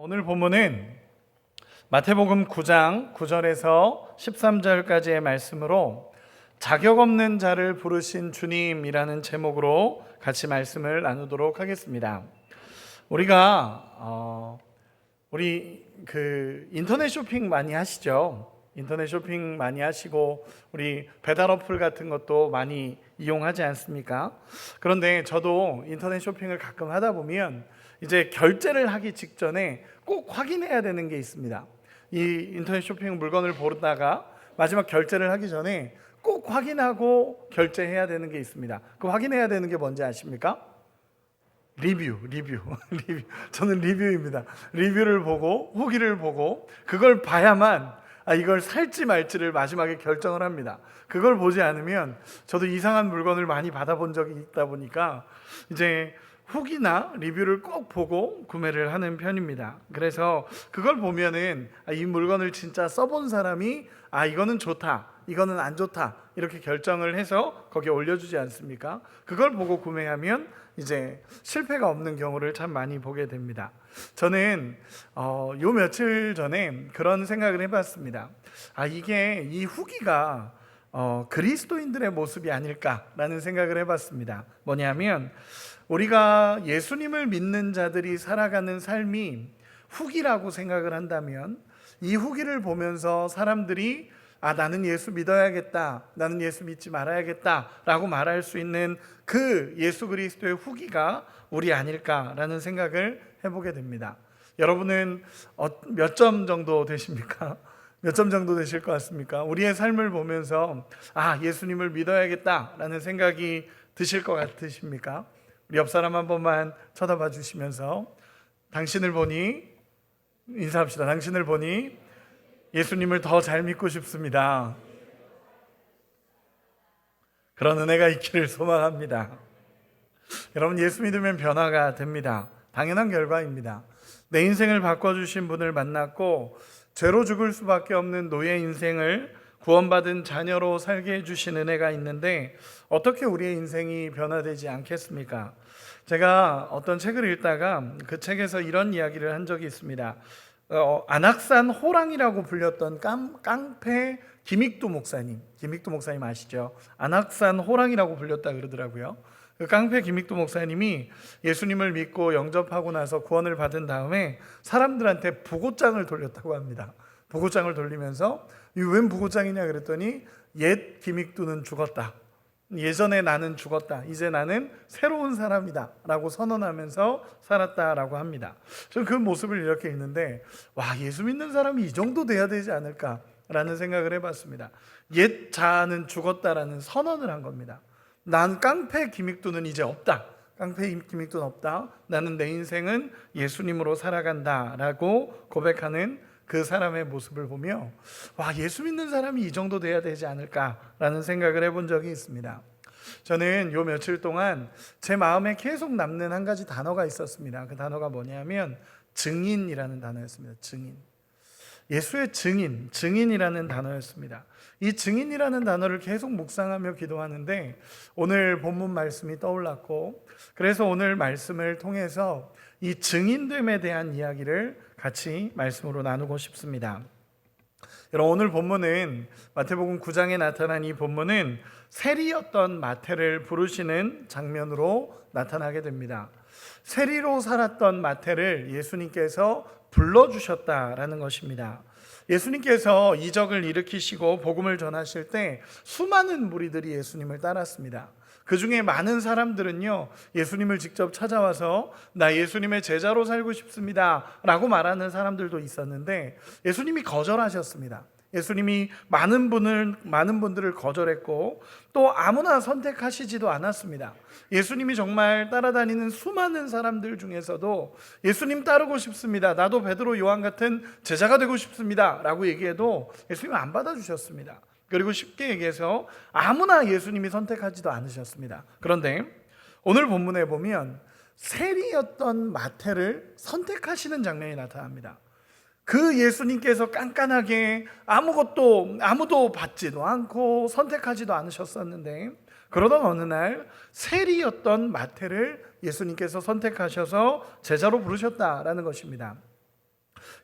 오늘 본문은 마태복음 9장 9절에서 13절까지의 말씀으로 자격 없는 자를 부르신 주님이라는 제목으로 같이 말씀을 나누도록 하겠습니다. 우리가 인터넷 쇼핑 많이 하시죠? 인터넷 쇼핑 많이 하시고 우리 배달 어플 같은 것도 많이 이용하지 않습니까? 그런데 저도 인터넷 쇼핑을 가끔 하다 보면 이제 결제를 하기 직전에 꼭 확인해야 되는 게 있습니다. 이 인터넷 쇼핑 물건을 보다가 마지막 결제를 하기 전에 꼭 확인하고 결제해야 되는 게 있습니다. 그 확인해야 되는 게 뭔지 아십니까? 리뷰. 저는 리뷰입니다. 리뷰를 보고 후기를 보고 그걸 봐야만 이걸 살지 말지를 마지막에 결정을 합니다. 그걸 보지 않으면 저도 이상한 물건을 많이 받아본 적이 있다 보니까 이제 후기나 리뷰를 꼭 보고 구매를 하는 편입니다. 그래서 그걸 보면은 이 물건을 진짜 써본 사람이 이거는 좋다, 이거는 안 좋다 이렇게 결정을 해서 거기에 올려주지 않습니까? 그걸 보고 구매하면 이제 실패가 없는 경우를 참 많이 보게 됩니다. 저는 요 며칠 전에 그런 생각을 해봤습니다. 이게 이 후기가 그리스도인들의 모습이 아닐까라는 생각을 해봤습니다. 뭐냐면 우리가 예수님을 믿는 자들이 살아가는 삶이 후기라고 생각을 한다면 이 후기를 보면서 사람들이 나는 예수 믿어야겠다, 나는 예수 믿지 말아야겠다 라고 말할 수 있는 그 예수 그리스도의 후기가 우리 아닐까라는 생각을 해보게 됩니다. 여러분은 몇 점 정도 되십니까? 몇 점 정도 되실 것 같습니까? 우리의 삶을 보면서 예수님을 믿어야겠다라는 생각이 드실 것 같으십니까? 우리 옆 사람 한 번만 쳐다봐 주시면서 당신을 보니, 인사합시다. 당신을 보니 예수님을 더 잘 믿고 싶습니다. 그런 은혜가 있기를 소망합니다. 여러분, 예수 믿으면 변화가 됩니다. 당연한 결과입니다. 내 인생을 바꿔주신 분을 만났고 죄로 죽을 수밖에 없는 노예 인생을 구원받은 자녀로 살게 해주신 은혜가 있는데 어떻게 우리의 인생이 변화되지 않겠습니까? 제가 어떤 책을 읽다가 그 책에서 이런 이야기를 한 적이 있습니다. 안악산 호랑이라고 불렸던 깡패 김익두 목사님 아시죠? 안악산 호랑이라고 불렸다 그러더라고요. 그 깡패 김익두 목사님이 예수님을 믿고 영접하고 나서 구원을 받은 다음에 사람들한테 부고장을 돌렸다고 합니다. 부고장을 돌리면서 웬 부고장이냐 그랬더니 옛 김익두는 죽었다, 예전에 나는 죽었다, 이제 나는 새로운 사람이다 라고 선언하면서 살았다라고 합니다. 저는 그 모습을 이렇게 읽는데 예수 믿는 사람이 이 정도 돼야 되지 않을까라는 생각을 해봤습니다. 옛 자는 죽었다라는 선언을 한 겁니다. 난 깡패 김익두는 이제 없다, 깡패 김익두는 없다, 나는 내 인생은 예수님으로 살아간다 라고 고백하는 그 사람의 모습을 보며 예수 믿는 사람이 이 정도 돼야 되지 않을까라는 생각을 해본 적이 있습니다. 저는 요 며칠 동안 제 마음에 계속 남는 한 가지 단어가 있었습니다. 그 단어가 뭐냐면 증인이라는 단어였습니다. 증인. 예수의 증인이라는 단어였습니다. 이 증인이라는 단어를 계속 묵상하며 기도하는데 오늘 본문 말씀이 떠올랐고, 그래서 오늘 말씀을 통해서 이 증인됨에 대한 이야기를 같이 말씀으로 나누고 싶습니다. 여러분, 오늘 본문은 마태복음 9장에 나타난 이 본문은 세리였던 마태를 부르시는 장면으로 나타나게 됩니다. 세리로 살았던 마태를 예수님께서 불러주셨다라는 것입니다. 예수님께서 이적을 일으키시고 복음을 전하실 때 수많은 무리들이 예수님을 따랐습니다. 그 중에 많은 사람들은요, 예수님을 직접 찾아와서 나 예수님의 제자로 살고 싶습니다 라고 말하는 사람들도 있었는데 예수님이 거절하셨습니다. 예수님이 많은 분들을 거절했고 또 아무나 선택하시지도 않았습니다. 예수님이 정말 따라다니는 수많은 사람들 중에서도 예수님 따르고 싶습니다, 나도 베드로 요한 같은 제자가 되고 싶습니다 라고 얘기해도 예수님은 안 받아주셨습니다. 그리고 쉽게 얘기해서 아무나 예수님이 선택하지도 않으셨습니다. 그런데 오늘 본문에 보면 세리였던 마태를 선택하시는 장면이 나타납니다. 그 예수님께서 깐깐하게 아무도 받지도 않고 선택하지도 않으셨었는데 그러던 어느 날 세리였던 마태를 예수님께서 선택하셔서 제자로 부르셨다라는 것입니다.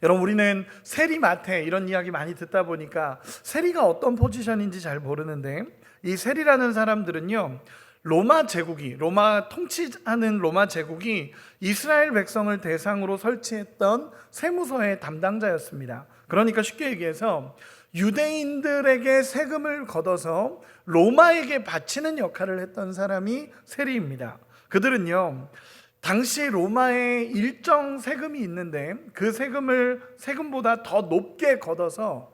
여러분, 우리는 세리 마태 이런 이야기 많이 듣다 보니까 세리가 어떤 포지션인지 잘 모르는데, 이 세리라는 사람들은요, 로마 통치하는 로마 제국이 이스라엘 백성을 대상으로 설치했던 세무서의 담당자였습니다. 그러니까 쉽게 얘기해서 유대인들에게 세금을 걷어서 로마에게 바치는 역할을 했던 사람이 세리입니다. 그들은요, 당시 로마에 일정 세금이 있는데 그 세금보다 더 높게 걷어서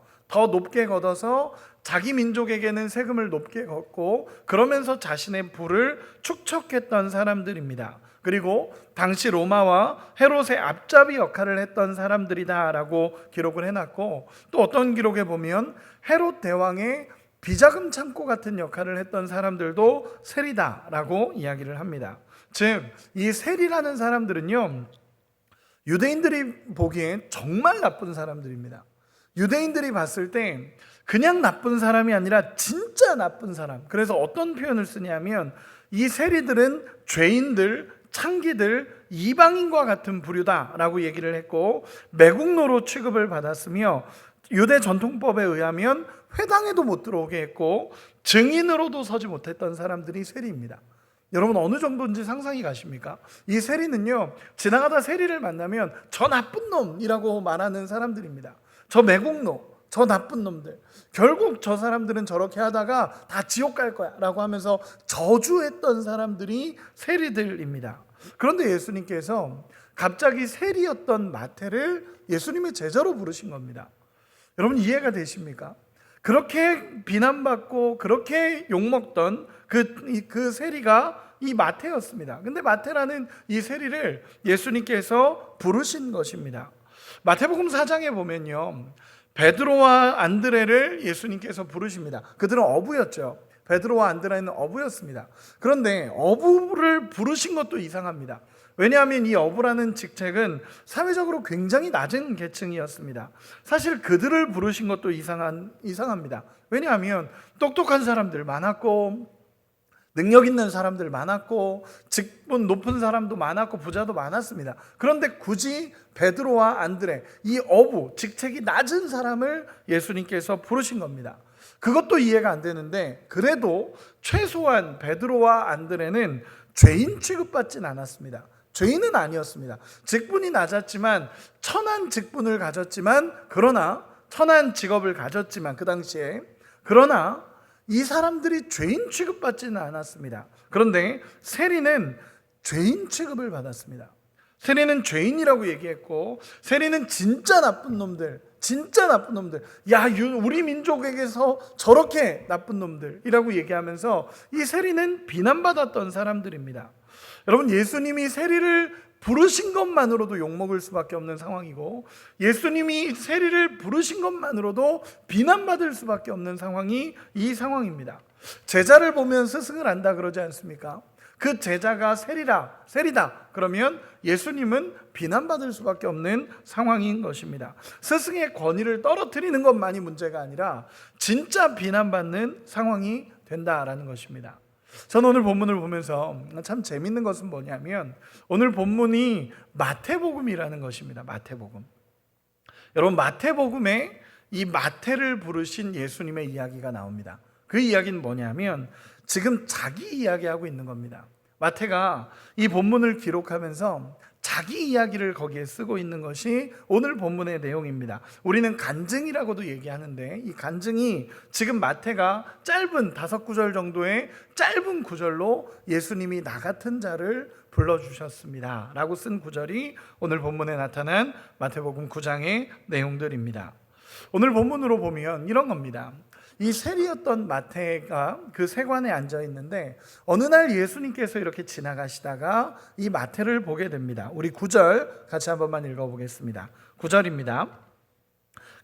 자기 민족에게는 세금을 높게 걷고, 그러면서 자신의 부를 축적했던 사람들입니다. 그리고 당시 로마와 헤롯의 앞잡이 역할을 했던 사람들이다라고 기록을 해놨고, 또 어떤 기록에 보면 헤롯 대왕의 비자금 창고 같은 역할을 했던 사람들도 세리다라고 이야기를 합니다. 즉, 이 세리라는 사람들은요, 유대인들이 보기엔 정말 나쁜 사람들입니다. 유대인들이 봤을 때 그냥 나쁜 사람이 아니라 진짜 나쁜 사람. 그래서 어떤 표현을 쓰냐면, 이 세리들은 죄인들, 창기들, 이방인과 같은 부류다라고 얘기를 했고, 매국노로 취급을 받았으며, 유대 전통법에 의하면 회당에도 못 들어오게 했고, 증인으로도 서지 못했던 사람들이 세리입니다. 여러분, 어느 정도인지 상상이 가십니까? 이 세리는요, 지나가다 세리를 만나면 저 나쁜 놈이라고 말하는 사람들입니다. 저 매국노, 저 나쁜 놈들, 결국 저 사람들은 저렇게 하다가 다 지옥 갈 거야 라고 하면서 저주했던 사람들이 세리들입니다. 그런데 예수님께서 갑자기 세리였던 마태를 예수님의 제자로 부르신 겁니다. 여러분, 이해가 되십니까? 그렇게 비난받고 그렇게 욕먹던 그 세리가 이 마태였습니다. 근데 마태라는 이 세리를 예수님께서 부르신 것입니다. 마태복음 4장에 보면요, 베드로와 안드레를 예수님께서 부르십니다. 그들은 어부였죠. 베드로와 안드레는 어부였습니다. 그런데 어부를 부르신 것도 이상합니다. 왜냐하면 이 어부라는 직책은 사회적으로 굉장히 낮은 계층이었습니다. 사실 그들을 부르신 것도 이상합니다. 왜냐하면 똑똑한 사람들 많았고, 능력 있는 사람들 많았고, 직분 높은 사람도 많았고, 부자도 많았습니다. 그런데 굳이 베드로와 안드레, 이 어부, 직책이 낮은 사람을 예수님께서 부르신 겁니다. 그것도 이해가 안 되는데, 그래도 최소한 베드로와 안드레는 죄인 취급받진 않았습니다. 죄인은 아니었습니다. 직분이 낮았지만, 천한 직분을 가졌지만, 그러나 천한 직업을 가졌지만, 그 당시에, 그러나 이 사람들이 죄인 취급받지는 않았습니다. 그런데 세리는 죄인 취급을 받았습니다. 세리는 죄인이라고 얘기했고, 세리는 진짜 나쁜 놈들, 야, 우리 민족에게서 저렇게 나쁜 놈들이라고 얘기하면서 이 세리는 비난받았던 사람들입니다. 여러분, 예수님이 세리를 부르신 것만으로도 욕먹을 수밖에 없는 상황이고, 예수님이 세리를 부르신 것만으로도 비난받을 수밖에 없는 상황이 이 상황입니다. 제자를 보면 스승을 안다 그러지 않습니까? 그 제자가 세리다 그러면 예수님은 비난받을 수밖에 없는 상황인 것입니다. 스승의 권위를 떨어뜨리는 것만이 문제가 아니라 진짜 비난받는 상황이 된다라는 것입니다. 저는 오늘 본문을 보면서 참 재밌는 것은 뭐냐면, 오늘 본문이 마태복음이라는 것입니다. 마태복음. 여러분, 마태복음에 이 마태를 부르신 예수님의 이야기가 나옵니다. 그 이야기는 뭐냐면 지금 자기 이야기하고 있는 겁니다. 마태가 이 본문을 기록하면서 자기 이야기를 거기에 쓰고 있는 것이 오늘 본문의 내용입니다. 우리는 간증이라고도 얘기하는데, 이 간증이 지금 마태가 짧은 5구절 정도의 짧은 구절로 예수님이 나 같은 자를 불러주셨습니다 라고 쓴 구절이 오늘 본문에 나타난 마태복음 9장의 내용들입니다. 오늘 본문으로 보면 이런 겁니다. 이 세리였던 마태가 그 세관에 앉아 있는데, 어느 날 예수님께서 이렇게 지나가시다가 이 마태를 보게 됩니다. 우리 9절 같이 한 번만 읽어보겠습니다. 9절입니다.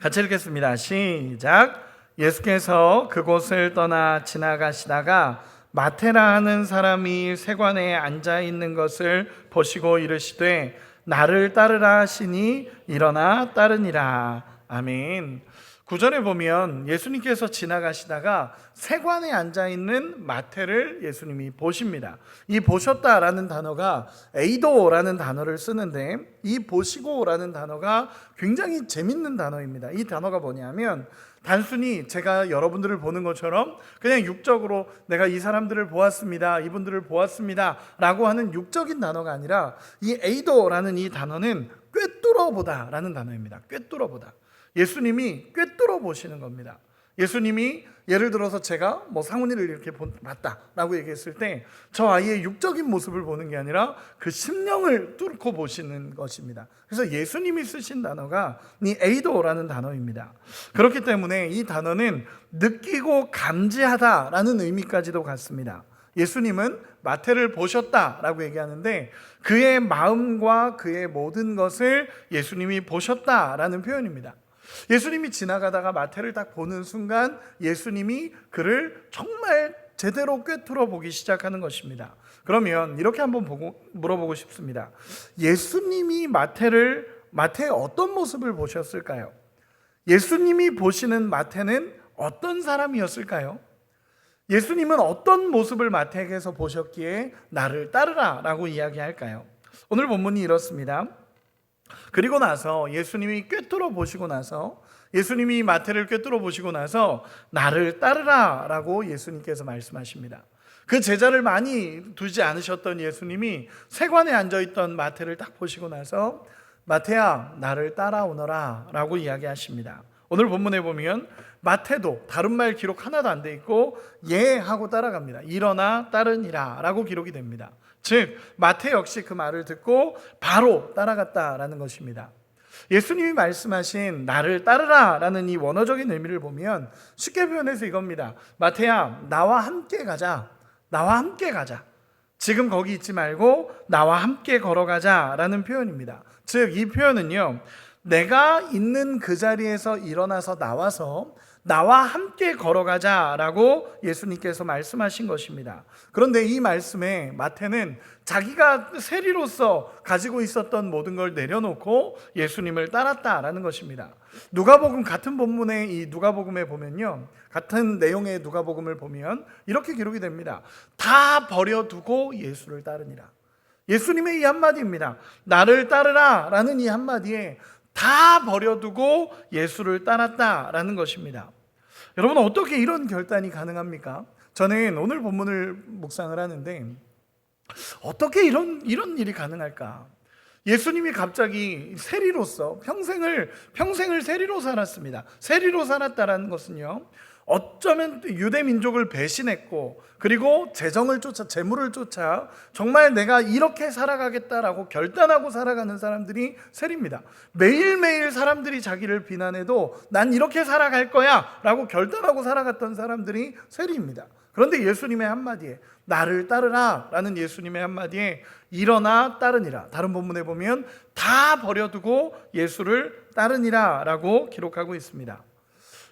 같이 읽겠습니다. 시작. 예수께서 그곳을 떠나 지나가시다가 마태라 하는 사람이 세관에 앉아 있는 것을 보시고 이르시되 나를 따르라 하시니 일어나 따르니라. 아멘. 구절에 보면 예수님께서 지나가시다가 세관에 앉아있는 마태를 예수님이 보십니다. 이 보셨다라는 단어가 에이도라는 단어를 쓰는데, 이 보시고라는 단어가 굉장히 재밌는 단어입니다. 이 단어가 뭐냐면 단순히 제가 여러분들을 보는 것처럼 그냥 육적으로 내가 이 사람들을 보았습니다, 이분들을 보았습니다 라고 하는 육적인 단어가 아니라, 이 에이도라는 이 단어는 꿰뚫어보다 라는 단어입니다. 꿰뚫어보다. 예수님이 꿰뚫어 보시는 겁니다. 예수님이 예를 들어서 제가 상훈이를 이렇게 봤다라고 얘기했을 때 저 아이의 육적인 모습을 보는 게 아니라 그 심령을 뚫고 보시는 것입니다. 그래서 예수님이 쓰신 단어가 이 에이도라는 단어입니다. 그렇기 때문에 이 단어는 느끼고 감지하다라는 의미까지도 같습니다. 예수님은 마태를 보셨다라고 얘기하는데 그의 마음과 그의 모든 것을 예수님이 보셨다라는 표현입니다. 예수님이 지나가다가 마태를 딱 보는 순간 예수님이 그를 정말 제대로 꿰뚫어 보기 시작하는 것입니다. 그러면 이렇게 한번 물어보고 싶습니다. 예수님이 마태의 어떤 모습을 보셨을까요? 예수님이 보시는 마태는 어떤 사람이었을까요? 예수님은 어떤 모습을 마태에게서 보셨기에 나를 따르라 라고 이야기할까요? 오늘 본문이 이렇습니다. 그리고 나서 예수님이 꿰뚫어 보시고 나서, 예수님이 마태를 꿰뚫어 보시고 나서 나를 따르라 라고 예수님께서 말씀하십니다. 그 제자를 많이 두지 않으셨던 예수님이 세관에 앉아있던 마태를 딱 보시고 나서 마태야 나를 따라오너라 라고 이야기하십니다. 오늘 본문에 보면 마태도 다른 말 기록 하나도 안 돼 있고 예 하고 따라갑니다. 일어나 따르니라 라고 기록이 됩니다. 즉 마태 역시 그 말을 듣고 바로 따라갔다라는 것입니다. 예수님이 말씀하신 나를 따르라 라는 이 원어적인 의미를 보면 쉽게 표현해서 이겁니다. 마태야 나와 함께 가자. 나와 함께 가자. 지금 거기 있지 말고 나와 함께 걸어가자 라는 표현입니다. 즉 이 표현은요, 내가 있는 그 자리에서 일어나서 나와서 나와 함께 걸어가자라고 예수님께서 말씀하신 것입니다. 그런데 이 말씀에 마태는 자기가 세리로서 가지고 있었던 모든 걸 내려놓고 예수님을 따랐다라는 것입니다. 누가복음 같은 본문의 이 누가복음에 보면요, 같은 내용의 누가복음을 보면 이렇게 기록이 됩니다. 다 버려두고 예수를 따르니라. 예수님의 이 한마디입니다. 나를 따르라 라는 이 한마디에 다 버려두고 예수를 따랐다라는 것입니다. 여러분 어떻게 이런 결단이 가능합니까? 저는 오늘 본문을 묵상을 하는데 어떻게 이런 일이 가능할까? 예수님이 갑자기 세리로서 평생을 세리로 살았습니다. 세리로 살았다라는 것은요, 어쩌면 유대 민족을 배신했고 그리고 재물을 쫓아 정말 내가 이렇게 살아가겠다라고 결단하고 살아가는 사람들이 세리입니다. 매일매일 사람들이 자기를 비난해도 난 이렇게 살아갈 거야 라고 결단하고 살아갔던 사람들이 세리입니다. 그런데 예수님의 한마디에 나를 따르라 라는 예수님의 한마디에 일어나 따르니라, 다른 본문에 보면 다 버려두고 예수를 따르니라 라고 기록하고 있습니다.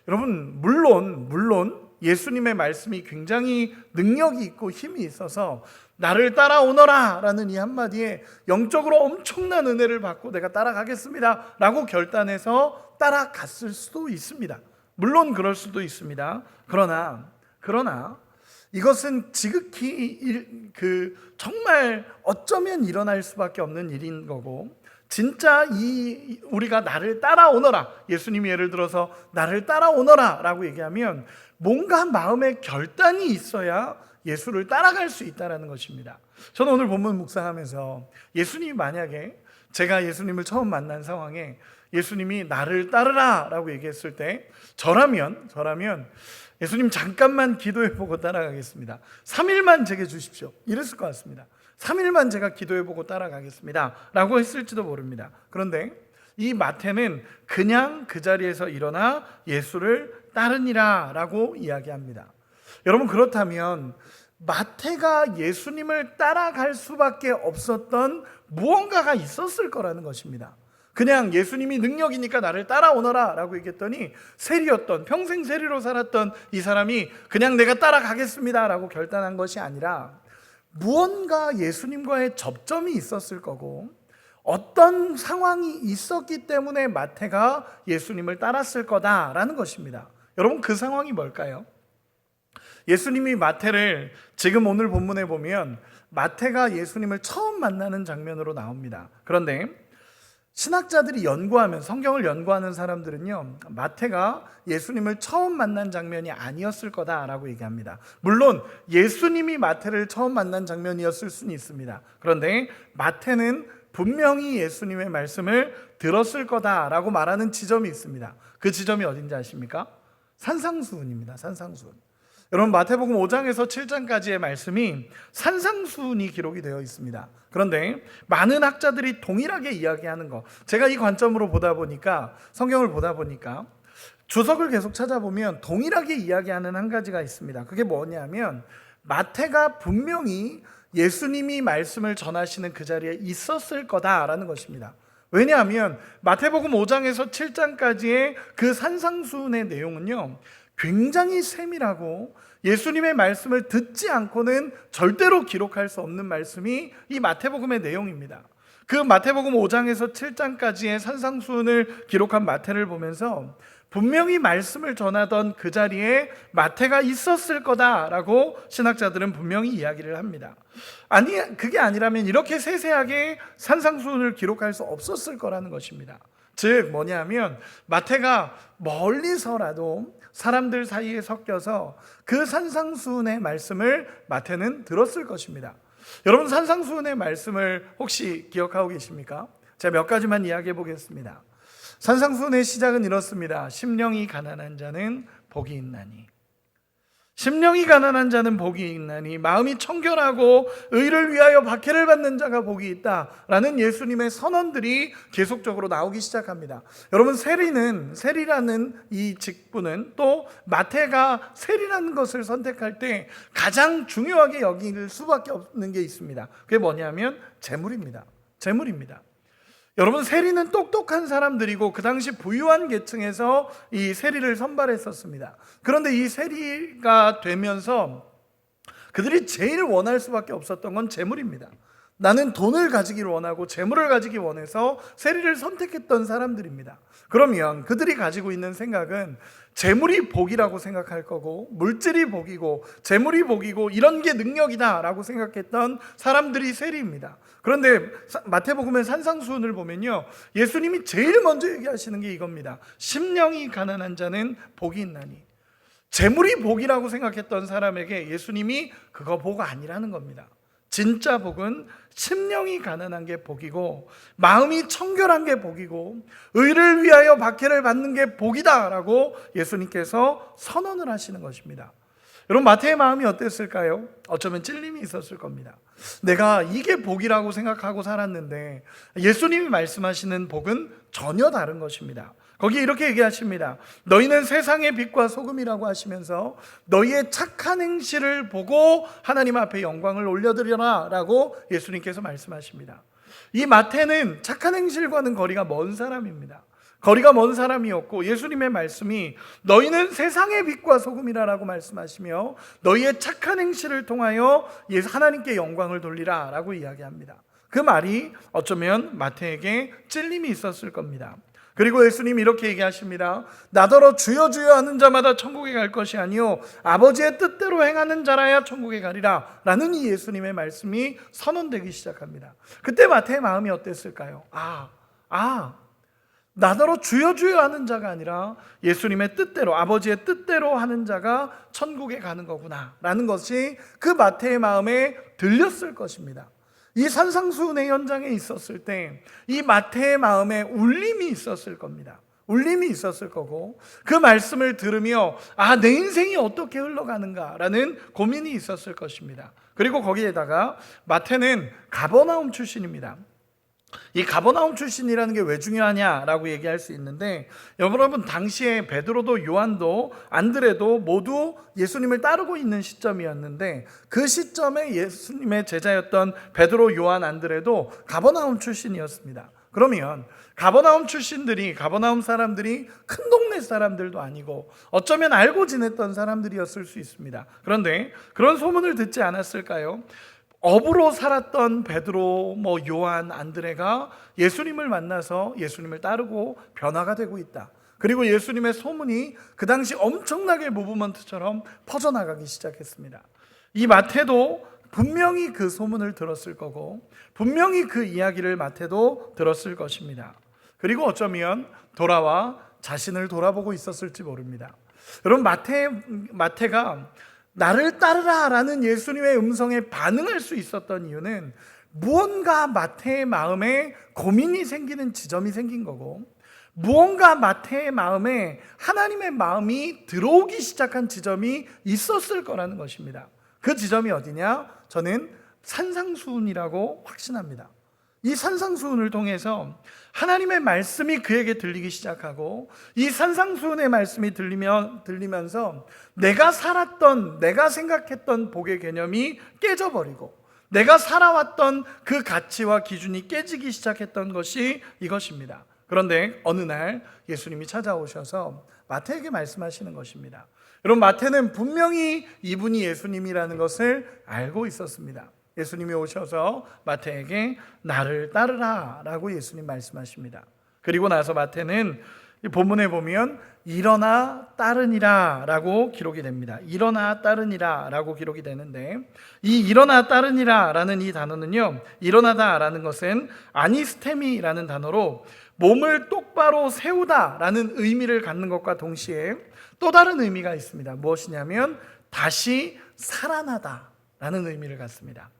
여러분 물론 예수님의 말씀이 굉장히 능력이 있고 힘이 있어서 나를 따라오너라 라는 이 한마디에 영적으로 엄청난 은혜를 받고 내가 따라가겠습니다 라고 결단해서 따라갔을 수도 있습니다. 물론 그럴 수도 있습니다. 그러나 이것은 지극히 정말 어쩌면 일어날 수밖에 없는 일인 거고, 진짜 우리가 나를 따라오너라, 예수님이 예를 들어서 나를 따라오너라 라고 얘기하면 뭔가 마음의 결단이 있어야 예수를 따라갈 수 있다는 것입니다. 저는 오늘 본문 묵상하면서 예수님이 만약에 제가 예수님을 처음 만난 상황에 예수님이 나를 따르라 라고 얘기했을 때 저라면 예수님 잠깐만 기도해보고 따라가겠습니다. 3일만 제게 주십시오 이랬을 것 같습니다. 3일만 제가 기도해보고 따라가겠습니다 라고 했을지도 모릅니다. 그런데 이 마태는 그냥 그 자리에서 일어나 예수를 따르니라 라고 이야기합니다. 여러분 그렇다면 마태가 예수님을 따라갈 수밖에 없었던 무언가가 있었을 거라는 것입니다. 그냥 예수님이 능력이니까 나를 따라오너라 라고 얘기했더니 세리였던, 평생 세리로 살았던 이 사람이 그냥 내가 따라가겠습니다 라고 결단한 것이 아니라 무언가 예수님과의 접점이 있었을 거고 어떤 상황이 있었기 때문에 마태가 예수님을 따랐을 거다라는 것입니다. 여러분, 그 상황이 뭘까요? 예수님이 마태를 지금 오늘 본문에 보면 마태가 예수님을 처음 만나는 장면으로 나옵니다. 그런데 신학자들이 연구하면, 성경을 연구하는 사람들은요, 마태가 예수님을 처음 만난 장면이 아니었을 거다라고 얘기합니다. 물론 예수님이 마태를 처음 만난 장면이었을 수는 있습니다. 그런데 마태는 분명히 예수님의 말씀을 들었을 거다라고 말하는 지점이 있습니다. 그 지점이 어딘지 아십니까? 산상수훈입니다. 산상수훈. 여러분, 마태복음 5장에서 7장까지의 말씀이 산상수훈이 기록이 되어 있습니다. 그런데 많은 학자들이 동일하게 이야기하는 거, 제가 이 관점으로 보다 보니까, 성경을 보다 보니까 주석을 계속 찾아보면 동일하게 이야기하는 한 가지가 있습니다. 그게 뭐냐면 마태가 분명히 예수님이 말씀을 전하시는 그 자리에 있었을 거다라는 것입니다. 왜냐하면 마태복음 5장에서 7장까지의 그 산상수훈의 내용은요, 굉장히 세밀하고 예수님의 말씀을 듣지 않고는 절대로 기록할 수 없는 말씀이 이 마태복음의 내용입니다. 그 마태복음 5장에서 7장까지의 산상수훈을 기록한 마태를 보면서 분명히 말씀을 전하던 그 자리에 마태가 있었을 거다라고 신학자들은 분명히 이야기를 합니다. 아니, 그게 아니라면 이렇게 세세하게 산상수훈을 기록할 수 없었을 거라는 것입니다. 즉 뭐냐면 마태가 멀리서라도 사람들 사이에 섞여서 그 산상수훈의 말씀을 마태는 들었을 것입니다. 여러분, 산상수훈의 말씀을 혹시 기억하고 계십니까? 제가 몇 가지만 이야기해 보겠습니다. 산상수훈의 시작은 이렇습니다. 심령이 가난한 자는 복이 있나니, 심령이 가난한 자는 복이 있나니, 마음이 청결하고 의를 위하여 박해를 받는 자가 복이 있다라는 예수님의 선언들이 계속적으로 나오기 시작합니다. 여러분, 세리라는 이 직분은, 또 마태가 세리라는 것을 선택할 때 가장 중요하게 여길 수밖에 없는 게 있습니다. 그게 뭐냐면 재물입니다. 재물입니다. 여러분, 세리는 똑똑한 사람들이고 그 당시 부유한 계층에서 이 세리를 선발했었습니다. 그런데 이 세리가 되면서 그들이 제일 원할 수밖에 없었던 건 재물입니다. 나는 돈을 가지기를 원하고 재물을 가지기 원해서 세리를 선택했던 사람들입니다. 그러면 그들이 가지고 있는 생각은 재물이 복이라고 생각할 거고, 물질이 복이고 재물이 복이고, 이런 게 능력이다라고 생각했던 사람들이 세리입니다. 그런데 마태복음의 산상수훈을 보면요, 예수님이 제일 먼저 얘기하시는 게 이겁니다. 심령이 가난한 자는 복이 있나니. 재물이 복이라고 생각했던 사람에게 예수님이 그거 복 아니라는 겁니다. 진짜 복은 심령이 가난한 게 복이고, 마음이 청결한 게 복이고, 의를 위하여 박해를 받는 게 복이다라고 예수님께서 선언을 하시는 것입니다. 여러분, 마태의 마음이 어땠을까요? 어쩌면 찔림이 있었을 겁니다. 내가 이게 복이라고 생각하고 살았는데 예수님이 말씀하시는 복은 전혀 다른 것입니다. 거기에 이렇게 얘기하십니다. 너희는 세상의 빛과 소금이라고 하시면서 너희의 착한 행실을 보고 하나님 앞에 영광을 올려드려라 라고 예수님께서 말씀하십니다. 이 마태는 착한 행실과는 거리가 먼 사람입니다. 거리가 먼 사람이었고, 예수님의 말씀이 너희는 세상의 빛과 소금이라라고 말씀하시며 너희의 착한 행실을 통하여 하나님께 영광을 돌리라 라고 이야기합니다. 그 말이 어쩌면 마태에게 찔림이 있었을 겁니다. 그리고 예수님이 이렇게 얘기하십니다. 나더러 주여 주여 하는 자마다 천국에 갈 것이 아니요 아버지의 뜻대로 행하는 자라야 천국에 가리라 라는 이 예수님의 말씀이 선언되기 시작합니다. 그때 마태의 마음이 어땠을까요? 나더러 주여 주여 하는 자가 아니라 예수님의 뜻대로, 아버지의 뜻대로 하는 자가 천국에 가는 거구나 라는 것이 그 마태의 마음에 들렸을 것입니다. 이 산상수훈의 현장에 있었을 때 이 마태의 마음에 울림이 있었을 겁니다. 울림이 있었을 거고, 그 말씀을 들으며 내 인생이 어떻게 흘러가는가라는 고민이 있었을 것입니다. 그리고 거기에다가 마태는 가버나움 출신입니다. 이 가버나움 출신이라는 게 왜 중요하냐라고 얘기할 수 있는데, 여러분, 당시에 베드로도 요한도 안드레도 모두 예수님을 따르고 있는 시점이었는데, 그 시점에 예수님의 제자였던 베드로, 요한, 안드레도 가버나움 출신이었습니다. 그러면 가버나움 출신들이, 가버나움 사람들이 큰 동네 사람들도 아니고 어쩌면 알고 지냈던 사람들이었을 수 있습니다. 그런데 그런 소문을 듣지 않았을까요? 업으로 살았던 베드로, 요한, 안드레가 예수님을 만나서 예수님을 따르고 변화가 되고 있다. 그리고 예수님의 소문이 그 당시 엄청나게 무브먼트처럼 퍼져나가기 시작했습니다. 이 마태도 분명히 그 소문을 들었을 거고 분명히 그 이야기를 마태도 들었을 것입니다. 그리고 어쩌면 돌아와 자신을 돌아보고 있었을지 모릅니다. 여러분, 마태가 나를 따르라 라는 예수님의 음성에 반응할 수 있었던 이유는 무언가 마태의 마음에 고민이 생기는 지점이 생긴 거고, 무언가 마태의 마음에 하나님의 마음이 들어오기 시작한 지점이 있었을 거라는 것입니다. 그 지점이 어디냐? 저는 산상수훈이라고 확신합니다. 이 산상수훈을 통해서 하나님의 말씀이 그에게 들리기 시작하고, 이 산상수훈의 말씀이 들리면서 내가 살았던, 내가 생각했던 복의 개념이 깨져버리고 내가 살아왔던 그 가치와 기준이 깨지기 시작했던 것이 이것입니다. 그런데 어느 날 예수님이 찾아오셔서 마태에게 말씀하시는 것입니다. 여러분, 마태는 분명히 이분이 예수님이라는 것을 알고 있었습니다. 예수님이 오셔서 마태에게 나를 따르라 라고 예수님 말씀하십니다. 그리고 나서 마태는 본문에 보면 일어나 따르니라 라고 기록이 됩니다. 일어나 따르니라 라고 기록이 되는데, 이 일어나 따르니라 라는 이 단어는요, 일어나다 라는 것은 아니스테미라는 단어로 몸을 똑바로 세우다 라는 의미를 갖는 것과 동시에 또 다른 의미가 있습니다. 무엇이냐면 다시 살아나다 라는 의미를 갖습니다.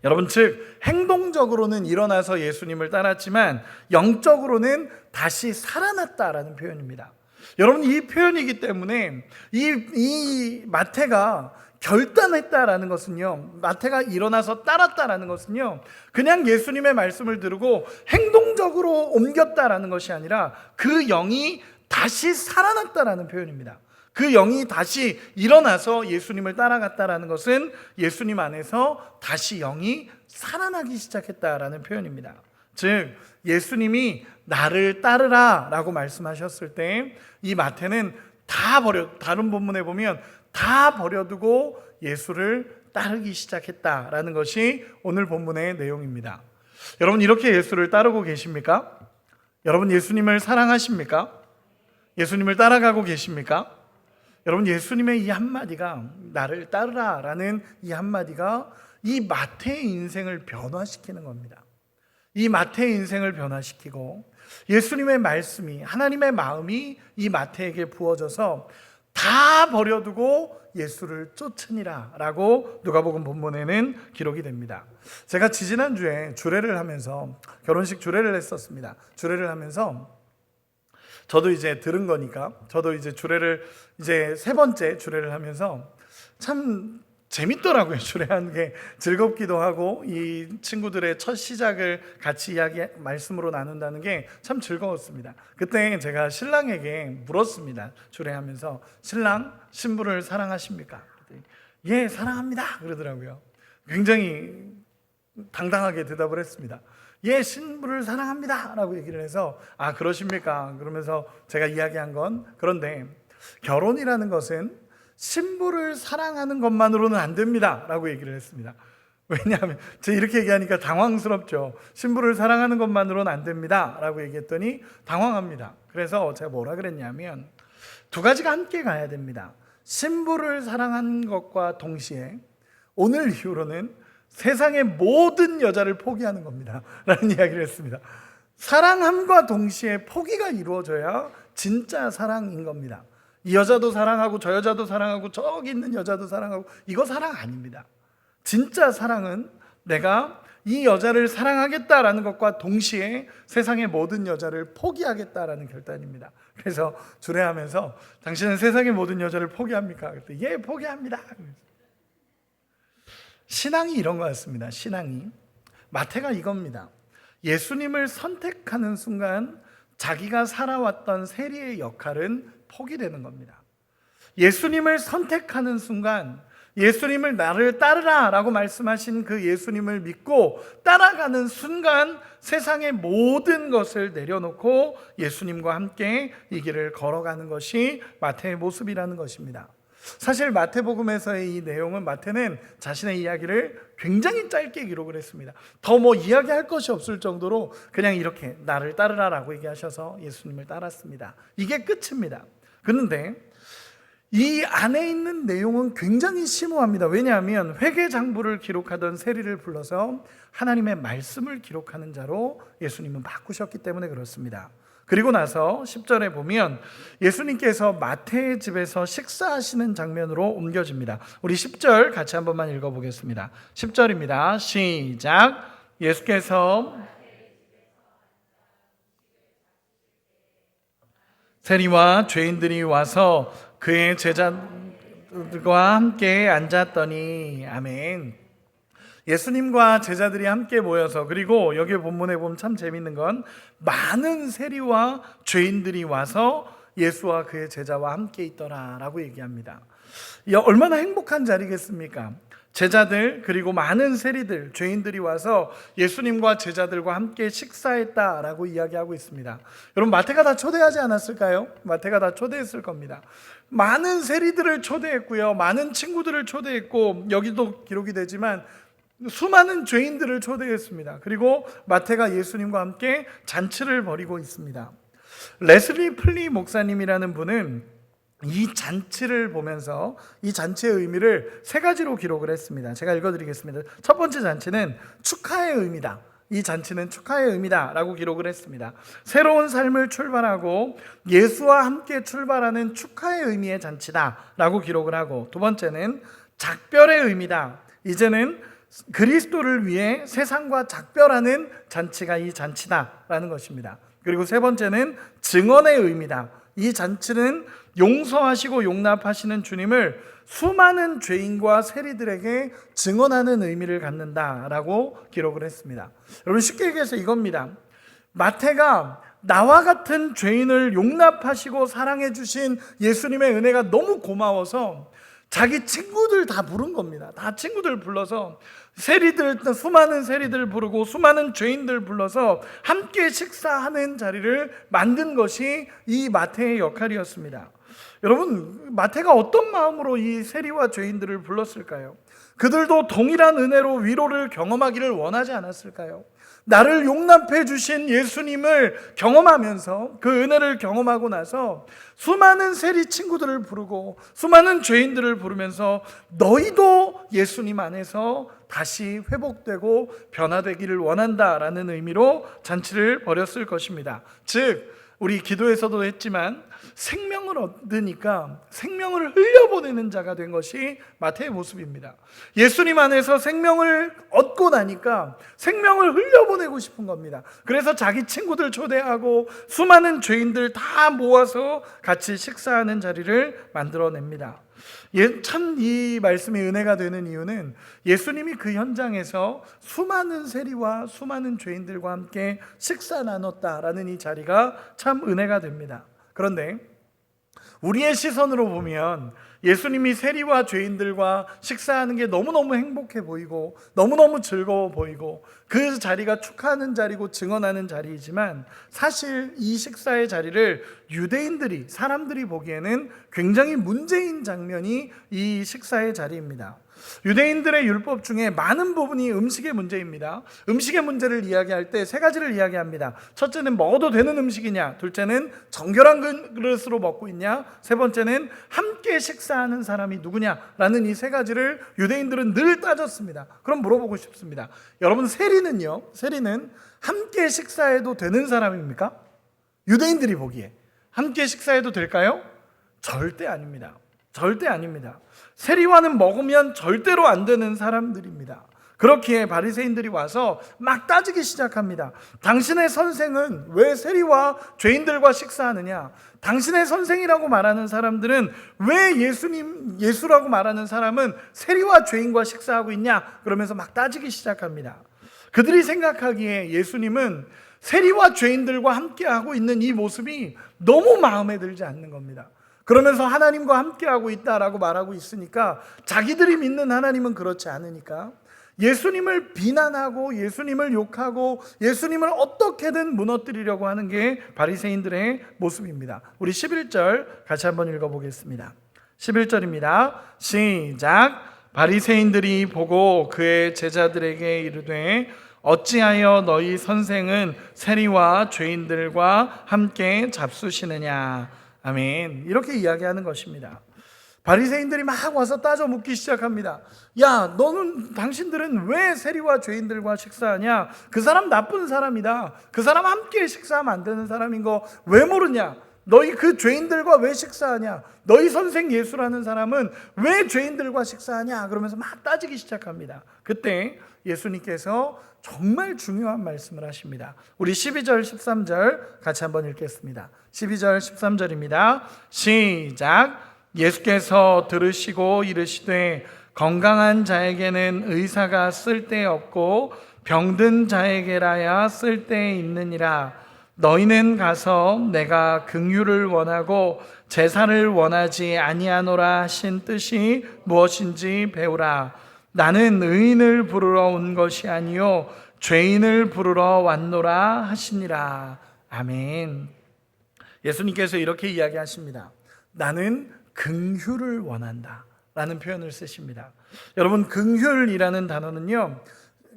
여러분, 즉 행동적으로는 일어나서 예수님을 따랐지만 영적으로는 다시 살아났다라는 표현입니다. 여러분, 이 표현이기 때문에 이 마태가 결단했다라는 것은요, 마태가 일어나서 따랐다라는 것은요, 그냥 예수님의 말씀을 들고 행동적으로 옮겼다라는 것이 아니라 그 영이 다시 살아났다라는 표현입니다. 그 영이 다시 일어나서 예수님을 따라갔다라는 것은 예수님 안에서 다시 영이 살아나기 시작했다라는 표현입니다. 즉 예수님이 나를 따르라 라고 말씀하셨을 때 이 마태는 다른 본문에 보면 다 버려두고 예수를 따르기 시작했다라는 것이 오늘 본문의 내용입니다. 여러분, 이렇게 예수를 따르고 계십니까? 여러분, 예수님을 사랑하십니까? 예수님을 따라가고 계십니까? 여러분, 예수님의 이 한마디가, 나를 따르라 라는 이 한마디가 이 마태의 인생을 변화시키는 겁니다. 이 마태의 인생을 변화시키고 예수님의 말씀이, 하나님의 마음이 이 마태에게 부어져서 다 버려두고 예수를 쫓으니라 라고 누가복음 본문에는 기록이 됩니다. 제가 지지난주에 주례를 하면서, 결혼식 주례를 했었습니다. 주례를 하면서 저도 이제 들은 거니까, 저도 이제 주례를 이제 세 번째 주례를 하면서 참 재밌더라고요. 주례하는 게 즐겁기도 하고, 이 친구들의 첫 시작을 같이 말씀으로 나눈다는 게 참 즐거웠습니다. 그때 제가 신랑에게 물었습니다. 주례하면서, 신랑, 신부를 사랑하십니까? 예, 사랑합니다 그러더라고요. 굉장히 당당하게 대답을 했습니다. 예, 신부를 사랑합니다 라고 얘기를 해서, 아, 그러십니까? 그러면서 제가 이야기한 건, 그런데 결혼이라는 것은 신부를 사랑하는 것만으로는 안 됩니다 라고 얘기를 했습니다. 왜냐하면 제가 이렇게 얘기하니까 당황스럽죠. 신부를 사랑하는 것만으로는 안 됩니다 라고 얘기했더니 당황합니다. 그래서 제가 뭐라 그랬냐면, 두 가지가 함께 가야 됩니다. 신부를 사랑하는 것과 동시에 오늘 이후로는 세상의 모든 여자를 포기하는 겁니다 라는 이야기를 했습니다. 사랑함과 동시에 포기가 이루어져야 진짜 사랑인 겁니다. 이 여자도 사랑하고 저 여자도 사랑하고 저기 있는 여자도 사랑하고, 이거 사랑 아닙니다. 진짜 사랑은 내가 이 여자를 사랑하겠다라는 것과 동시에 세상의 모든 여자를 포기하겠다라는 결단입니다. 그래서 주례하면서, 당신은 세상의 모든 여자를 포기합니까? 그랬더니 예, 포기합니다. 신앙이 이런 것 같습니다. 신앙이, 마태가 이겁니다. 예수님을 선택하는 순간 자기가 살아왔던 세리의 역할은 포기되는 겁니다. 예수님을 선택하는 순간, 예수님을 나를 따르라 라고 말씀하신 그 예수님을 믿고 따라가는 순간 세상의 모든 것을 내려놓고 예수님과 함께 이 길을 걸어가는 것이 마태의 모습이라는 것입니다. 사실 마태복음에서의 이 내용은 마태는 자신의 이야기를 굉장히 짧게 기록을 했습니다. 더 뭐 이야기할 것이 없을 정도로 그냥 이렇게 나를 따르라라고 얘기하셔서 예수님을 따랐습니다. 이게 끝입니다. 그런데 이 안에 있는 내용은 굉장히 심오합니다. 왜냐하면 회계장부를 기록하던 세리를 불러서 하나님의 말씀을 기록하는 자로 예수님은 바꾸셨기 때문에 그렇습니다. 그리고 나서 10절에 보면 예수님께서 마태의 집에서 식사하시는 장면으로 옮겨집니다. 우리 10절 같이 한 번만 읽어보겠습니다. 10절입니다. 시작. 예수께서 세리와 죄인들이 와서 그의 제자들과 함께 앉았더니, 아멘. 예수님과 제자들이 함께 모여서, 그리고 여기 본문에 보면 참 재밌는 건 많은 세리와 죄인들이 와서 예수와 그의 제자와 함께 있더라라고 얘기합니다. 얼마나 행복한 자리겠습니까? 제자들 그리고 많은 세리들, 죄인들이 와서 예수님과 제자들과 함께 식사했다라고 이야기하고 있습니다. 여러분, 마태가 다 초대하지 않았을까요? 마태가 다 초대했을 겁니다. 많은 세리들을 초대했고요, 많은 친구들을 초대했고, 여기도 기록이 되지만 수많은 죄인들을 초대했습니다. 그리고 마태가 예수님과 함께 잔치를 벌이고 있습니다. 레슬리 플리 목사님이라는 분은 이 잔치를 보면서 이 잔치의 의미를 세 가지로 기록을 했습니다. 제가 읽어드리겠습니다. 첫 번째 잔치는 축하의 의미다. 이 잔치는 축하의 의미다 라고 기록을 했습니다. 새로운 삶을 출발하고 예수와 함께 출발하는 축하의 의미의 잔치다 라고 기록을 하고, 두 번째는 작별의 의미다. 이제는 그리스도를 위해 세상과 작별하는 잔치가 이 잔치다라는 것입니다. 그리고 세 번째는 증언의 의미다. 이 잔치는 용서하시고 용납하시는 주님을 수많은 죄인과 세리들에게 증언하는 의미를 갖는다라고 기록을 했습니다. 여러분, 쉽게 얘기해서 이겁니다. 마태가 나와 같은 죄인을 용납하시고 사랑해 주신 예수님의 은혜가 너무 고마워서 자기 친구들 다 부른 겁니다. 다 친구들 불러서 세리들, 수많은 세리들 부르고 수많은 죄인들 불러서 함께 식사하는 자리를 만든 것이 이 마태의 역할이었습니다. 여러분, 마태가 어떤 마음으로 이 세리와 죄인들을 불렀을까요? 그들도 동일한 은혜로 위로를 경험하기를 원하지 않았을까요? 나를 용납해 주신 예수님을 경험하면서 그 은혜를 경험하고 나서 수많은 세리 친구들을 부르고 수많은 죄인들을 부르면서 너희도 예수님 안에서 다시 회복되고 변화되기를 원한다라는 의미로 잔치를 벌였을 것입니다. 즉, 우리 기도에서도 했지만 생명을 얻으니까 생명을 흘려보내는 자가 된 것이 마태의 모습입니다. 예수님 안에서 생명을 얻고 나니까 생명을 흘려보내고 싶은 겁니다. 그래서 자기 친구들 초대하고 수많은 죄인들 다 모아서 같이 식사하는 자리를 만들어냅니다. 참 이 말씀이 은혜가 되는 이유는 예수님이 그 현장에서 수많은 세리와 수많은 죄인들과 함께 식사 나눴다라는 이 자리가 참 은혜가 됩니다. 그런데 우리의 시선으로 보면 예수님이 세리와 죄인들과 식사하는 게 너무너무 행복해 보이고 너무너무 즐거워 보이고 그 자리가 축하하는 자리고 증언하는 자리이지만, 사실 이 식사의 자리를 유대인들이, 사람들이 보기에는 굉장히 문제인 장면이 이 식사의 자리입니다. 유대인들의 율법 중에 많은 부분이 음식의 문제입니다. 음식의 문제를 이야기할 때 세 가지를 이야기합니다. 첫째는 먹어도 되는 음식이냐, 둘째는 정결한 그릇으로 먹고 있냐, 세 번째는 함께 식사하는 사람이 누구냐라는 이 세 가지를 유대인들은 늘 따졌습니다. 그럼 물어보고 싶습니다. 여러분, 세리는 함께 식사해도 되는 사람입니까? 유대인들이 보기에 함께 식사해도 될까요? 절대 아닙니다. 절대 아닙니다. 세리와는 먹으면 절대로 안 되는 사람들입니다. 그렇기에 바리새인들이 와서 막 따지기 시작합니다. 당신의 선생은 왜 세리와 죄인들과 식사하느냐? 당신의 선생이라고 말하는 사람들은 왜 예수라고 말하는 사람은 세리와 죄인과 식사하고 있냐? 그러면서 막 따지기 시작합니다. 그들이 생각하기에 예수님은 세리와 죄인들과 함께하고 있는 이 모습이 너무 마음에 들지 않는 겁니다. 그러면서 하나님과 함께하고 있다라고 말하고 있으니까, 자기들이 믿는 하나님은 그렇지 않으니까 예수님을 비난하고 예수님을 욕하고 예수님을 어떻게든 무너뜨리려고 하는 게 바리새인들의 모습입니다. 우리 11절 같이 한번 읽어보겠습니다. 11절입니다. 시작. 바리새인들이 보고 그의 제자들에게 이르되 어찌하여 너희 선생은 세리와 죄인들과 함께 잡수시느냐. 아멘. 이렇게 이야기하는 것입니다. 바리새인들이 막 와서 따져 묻기 시작합니다. 야, 당신들은 왜 세리와 죄인들과 식사하냐? 그 사람 나쁜 사람이다. 그 사람 함께 식사하면 안 되는 사람인 거 왜 모르냐? 너희 그 죄인들과 왜 식사하냐? 너희 선생 예수라는 사람은 왜 죄인들과 식사하냐? 그러면서 막 따지기 시작합니다. 그때 예수님께서 정말 중요한 말씀을 하십니다. 우리 12절 13절 같이 한번 읽겠습니다. 12절 13절입니다. 시작. 예수께서 들으시고 이르시되 건강한 자에게는 의사가 쓸데없고 병든 자에게라야 쓸데 있느니라. 너희는 가서 내가 긍휼을 원하고 제사를 원하지 아니하노라 하신 뜻이 무엇인지 배우라. 나는 의인을 부르러 온 것이 아니요 죄인을 부르러 왔노라 하시니라. 아멘. 예수님께서 이렇게 이야기하십니다. 나는 긍휼을 원한다 라는 표현을 쓰십니다. 여러분, 긍휼이라는 단어는요,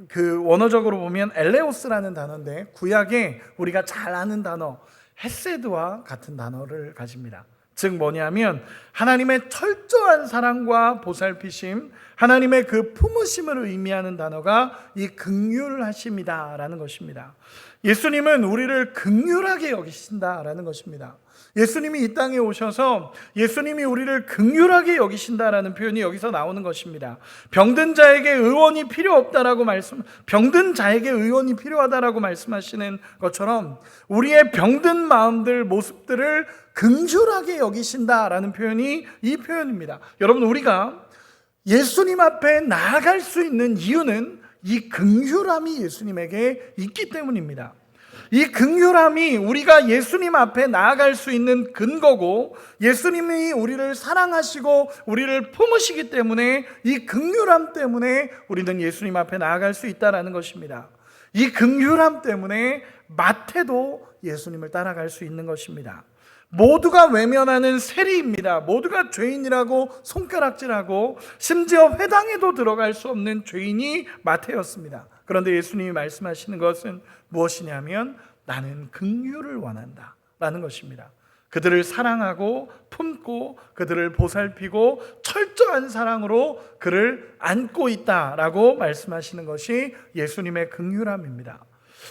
그 원어적으로 보면 엘레오스라는 단어인데 구약에 우리가 잘 아는 단어 헤세드와 같은 단어를 가집니다. 즉 뭐냐면 하나님의 철저한 사랑과 보살피심, 하나님의 그 품으심을 의미하는 단어가 이 긍휼하심이다라는 것입니다. 예수님은 우리를 긍휼하게 여기신다라는 것입니다. 예수님이 이 땅에 오셔서 예수님이 우리를 긍휼하게 여기신다라는 표현이 여기서 나오는 것입니다. 병든 자에게 의원이 필요 없다라고 병든 자에게 의원이 필요하다라고 말씀하시는 것처럼 우리의 병든 마음들, 모습들을 긍휼하게 여기신다라는 표현이 이 표현입니다. 여러분, 우리가 예수님 앞에 나아갈 수 있는 이유는 이 긍휼함이 예수님에게 있기 때문입니다. 이 긍휼함이 우리가 예수님 앞에 나아갈 수 있는 근거고, 예수님이 우리를 사랑하시고 우리를 품으시기 때문에 이 긍휼함 때문에 우리는 예수님 앞에 나아갈 수 있다는 것입니다. 이 긍휼함 때문에 마태도 예수님을 따라갈 수 있는 것입니다. 모두가 외면하는 세리입니다. 모두가 죄인이라고 손가락질하고 심지어 회당에도 들어갈 수 없는 죄인이 마태였습니다. 그런데 예수님이 말씀하시는 것은 무엇이냐면 나는 긍휼을 원한다 라는 것입니다. 그들을 사랑하고 품고 그들을 보살피고 철저한 사랑으로 그를 안고 있다라고 말씀하시는 것이 예수님의 긍휼함입니다.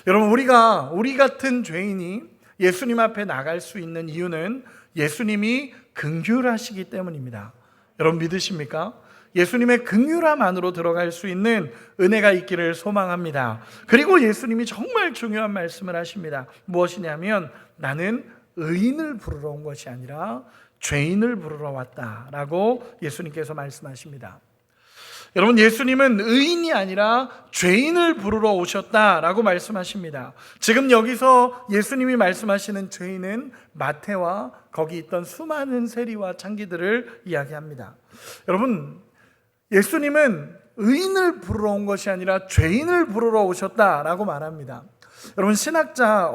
여러분, 우리 같은 죄인이 예수님 앞에 나갈 수 있는 이유는 예수님이 긍휼하시기 때문입니다. 여러분, 믿으십니까? 예수님의 긍휼함 안으로 들어갈 수 있는 은혜가 있기를 소망합니다. 그리고 예수님이 정말 중요한 말씀을 하십니다. 무엇이냐면 나는 의인을 부르러 온 것이 아니라 죄인을 부르러 왔다라고 예수님께서 말씀하십니다. 여러분, 예수님은 의인이 아니라 죄인을 부르러 오셨다라고 말씀하십니다. 지금 여기서 예수님이 말씀하시는 죄인은 마태와 거기 있던 수많은 세리와 창기들을 이야기합니다. 여러분, 예수님은 의인을 부르러 온 것이 아니라 죄인을 부르러 오셨다라고 말합니다. 여러분, 신학자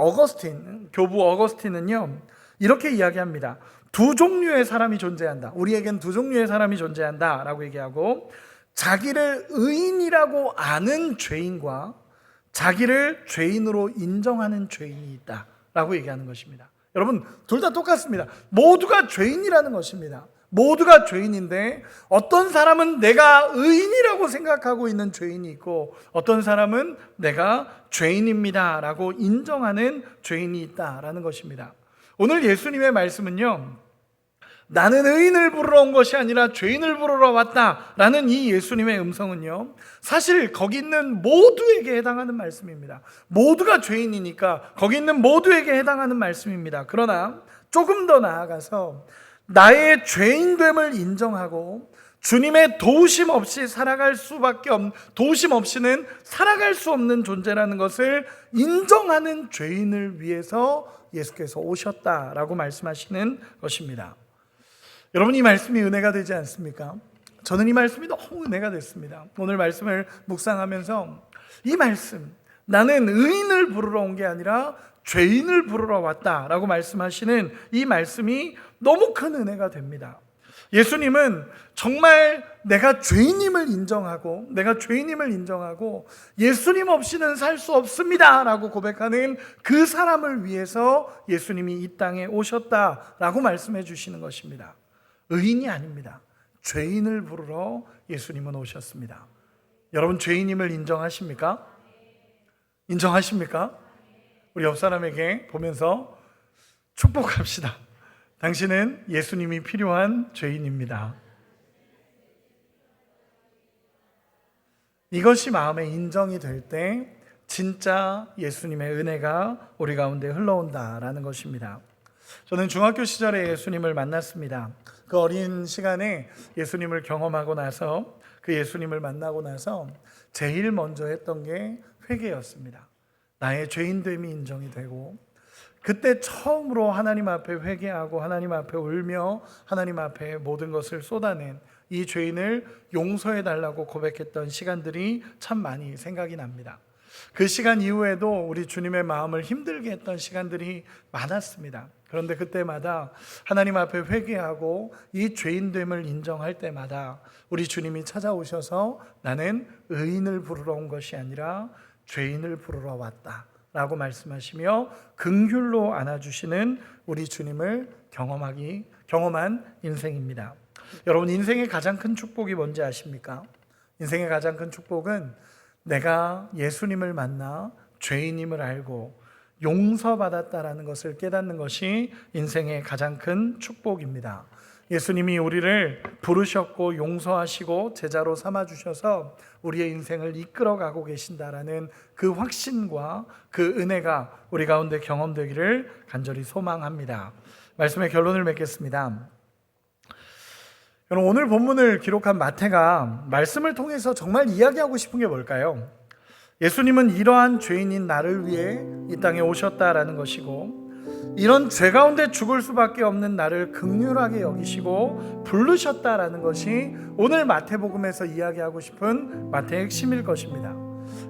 교부 어거스틴은요 이렇게 이야기합니다. 두 종류의 사람이 존재한다. 우리에겐 두 종류의 사람이 존재한다라고 얘기하고, 자기를 의인이라고 아는 죄인과 자기를 죄인으로 인정하는 죄인이 있다라고 얘기하는 것입니다. 여러분, 둘 다 똑같습니다. 모두가 죄인이라는 것입니다. 모두가 죄인인데 어떤 사람은 내가 의인이라고 생각하고 있는 죄인이 있고 어떤 사람은 내가 죄인입니다라고 인정하는 죄인이 있다라는 것입니다. 오늘 예수님의 말씀은요, 나는 의인을 부르러 온 것이 아니라 죄인을 부르러 왔다라는 이 예수님의 음성은요, 사실 거기 있는 모두에게 해당하는 말씀입니다. 모두가 죄인이니까 거기 있는 모두에게 해당하는 말씀입니다. 그러나 조금 더 나아가서 나의 죄인됨을 인정하고 주님의 도우심 없이 살아갈 수밖에 없는, 도우심 없이는 살아갈 수 없는 존재라는 것을 인정하는 죄인을 위해서 예수께서 오셨다라고 말씀하시는 것입니다. 여러분, 이 말씀이 은혜가 되지 않습니까? 저는 이 말씀이 너무 은혜가 됐습니다. 오늘 말씀을 묵상하면서 이 말씀, 나는 의인을 부르러 온 게 아니라 죄인을 부르러 왔다라고 말씀하시는 이 말씀이 너무 큰 은혜가 됩니다. 예수님은 정말 내가 죄인임을 인정하고 예수님 없이는 살 수 없습니다 라고 고백하는 그 사람을 위해서 예수님이 이 땅에 오셨다라고 말씀해 주시는 것입니다. 의인이 아닙니다. 죄인을 부르러 예수님은 오셨습니다. 여러분, 죄인임을 인정하십니까? 인정하십니까? 우리 옆 사람에게 보면서 축복합시다. 당신은 예수님이 필요한 죄인입니다. 이것이 마음에 인정이 될 때 진짜 예수님의 은혜가 우리 가운데 흘러온다라는 것입니다. 저는 중학교 시절에 예수님을 만났습니다. 그 어린 시간에 예수님을 경험하고 나서, 그 예수님을 만나고 나서 제일 먼저 했던 게 회개였습니다. 나의 죄인됨이 인정이 되고, 그때 처음으로 하나님 앞에 회개하고 하나님 앞에 울며 하나님 앞에 모든 것을 쏟아낸 이 죄인을 용서해 달라고 고백했던 시간들이 참 많이 생각이 납니다. 그 시간 이후에도 우리 주님의 마음을 힘들게 했던 시간들이 많았습니다. 그런데 그때마다 하나님 앞에 회개하고 이 죄인됨을 인정할 때마다 우리 주님이 찾아오셔서 나는 의인을 부르러 온 것이 아니라 죄인을 부르러 왔다 라고 말씀하시며 긍휼로 안아주시는 우리 주님을 경험한 인생입니다. 여러분, 인생의 가장 큰 축복이 뭔지 아십니까? 인생의 가장 큰 축복은 내가 예수님을 만나 죄인임을 알고 용서받았다라는 것을 깨닫는 것이 인생의 가장 큰 축복입니다. 예수님이 우리를 부르셨고 용서하시고 제자로 삼아주셔서 우리의 인생을 이끌어가고 계신다라는 그 확신과 그 은혜가 우리 가운데 경험되기를 간절히 소망합니다. 말씀의 결론을 맺겠습니다. 여러분, 오늘 본문을 기록한 마태가 말씀을 통해서 정말 이야기하고 싶은 게 뭘까요? 예수님은 이러한 죄인인 나를 위해 이 땅에 오셨다라는 것이고, 이런 죄 가운데 죽을 수밖에 없는 나를 긍휼하게 여기시고 부르셨다라는 것이 오늘 마태복음에서 이야기하고 싶은 마태의 핵심일 것입니다.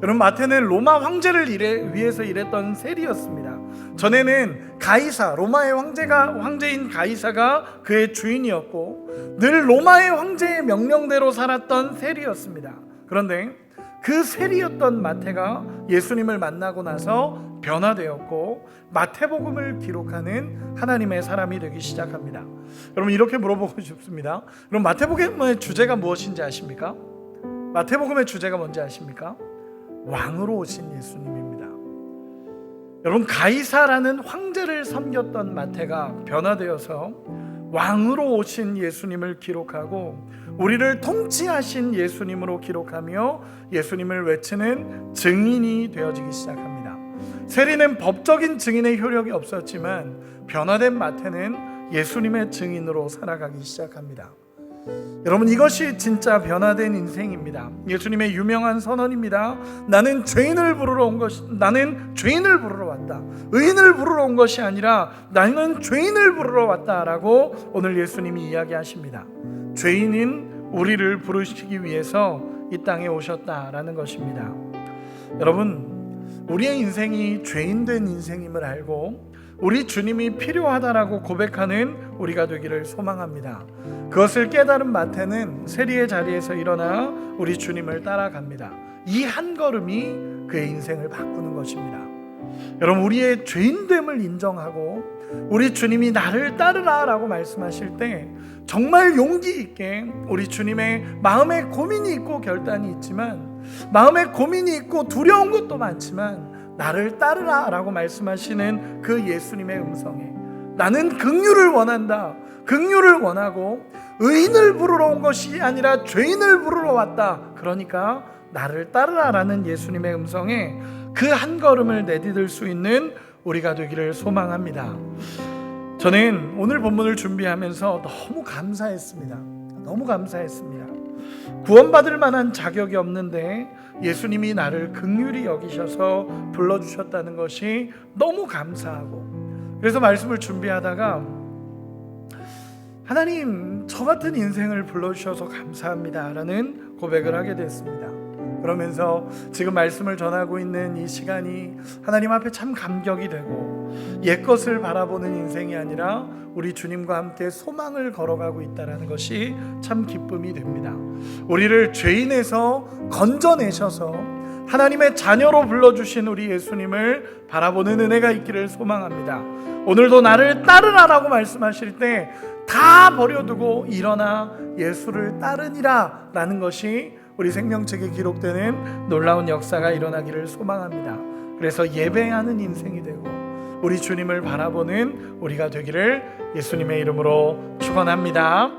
여러분, 마태는 로마 황제를 위해서 일했던 세리였습니다. 전에는 가이사, 로마의 황제인 가이사가 그의 주인이었고 늘 로마의 황제의 명령대로 살았던 세리였습니다. 그런데 그 세리였던 마태가 예수님을 만나고 나서 변화되었고 마태복음을 기록하는 하나님의 사람이 되기 시작합니다. 여러분, 이렇게 물어보고 싶습니다. 그럼 마태복음의 주제가 무엇인지 아십니까? 마태복음의 주제가 뭔지 아십니까? 왕으로 오신 예수님입니다. 여러분, 가이사라는 황제를 섬겼던 마태가 변화되어서 왕으로 오신 예수님을 기록하고 우리를 통치하신 예수님으로 기록하며 예수님을 외치는 증인이 되어지기 시작합니다. 세리는 법적인 증인의 효력이 없었지만 변화된 마태는 예수님의 증인으로 살아가기 시작합니다. 여러분, 이것이 진짜 변화된 인생입니다. 예수님의 유명한 선언입니다. 나는 죄인을 부르러 왔다. 의인을 부르러 온 것이 아니라 나는 죄인을 부르러 왔다라고 오늘 예수님이 이야기하십니다. 죄인인 우리를 부르시기 위해서 이 땅에 오셨다라는 것입니다. 여러분, 우리의 인생이 죄인된 인생임을 알고 우리 주님이 필요하다라고 고백하는 우리가 되기를 소망합니다. 그것을 깨달은 마태는 세리의 자리에서 일어나 우리 주님을 따라갑니다. 이 한 걸음이 그의 인생을 바꾸는 것입니다. 여러분, 우리의 죄인됨을 인정하고 우리 주님이 나를 따르라 라고 말씀하실 때 정말 용기 있게 우리 주님의 마음에 고민이 있고 결단이 있지만, 마음에 고민이 있고 두려운 것도 많지만 나를 따르라 라고 말씀하시는 그 예수님의 음성에 나는 긍휼을 원한다, 긍휼을 원하고 의인을 부르러 온 것이 아니라 죄인을 부르러 왔다, 그러니까 나를 따르라 라는 예수님의 음성에 그 한 걸음을 내디딜 수 있는 우리가 되기를 소망합니다. 저는 오늘 본문을 준비하면서 너무 감사했습니다. 구원받을 만한 자격이 없는데 예수님이 나를 긍휼히 여기셔서 불러주셨다는 것이 너무 감사하고, 그래서 말씀을 준비하다가 하나님, 저 같은 인생을 불러주셔서 감사합니다 라는 고백을 하게 됐습니다. 그러면서 지금 말씀을 전하고 있는 이 시간이 하나님 앞에 참 감격이 되고, 옛것을 바라보는 인생이 아니라 우리 주님과 함께 소망을 걸어가고 있다는 것이 참 기쁨이 됩니다. 우리를 죄인에서 건져내셔서 하나님의 자녀로 불러주신 우리 예수님을 바라보는 은혜가 있기를 소망합니다. 오늘도 나를 따르라라고 말씀하실 때 다 버려두고 일어나 예수를 따르니라 라는 것이 우리 생명책에 기록되는 놀라운 역사가 일어나기를 소망합니다. 그래서 예배하는 인생이 되고 우리 주님을 바라보는 우리가 되기를 예수님의 이름으로 축원합니다.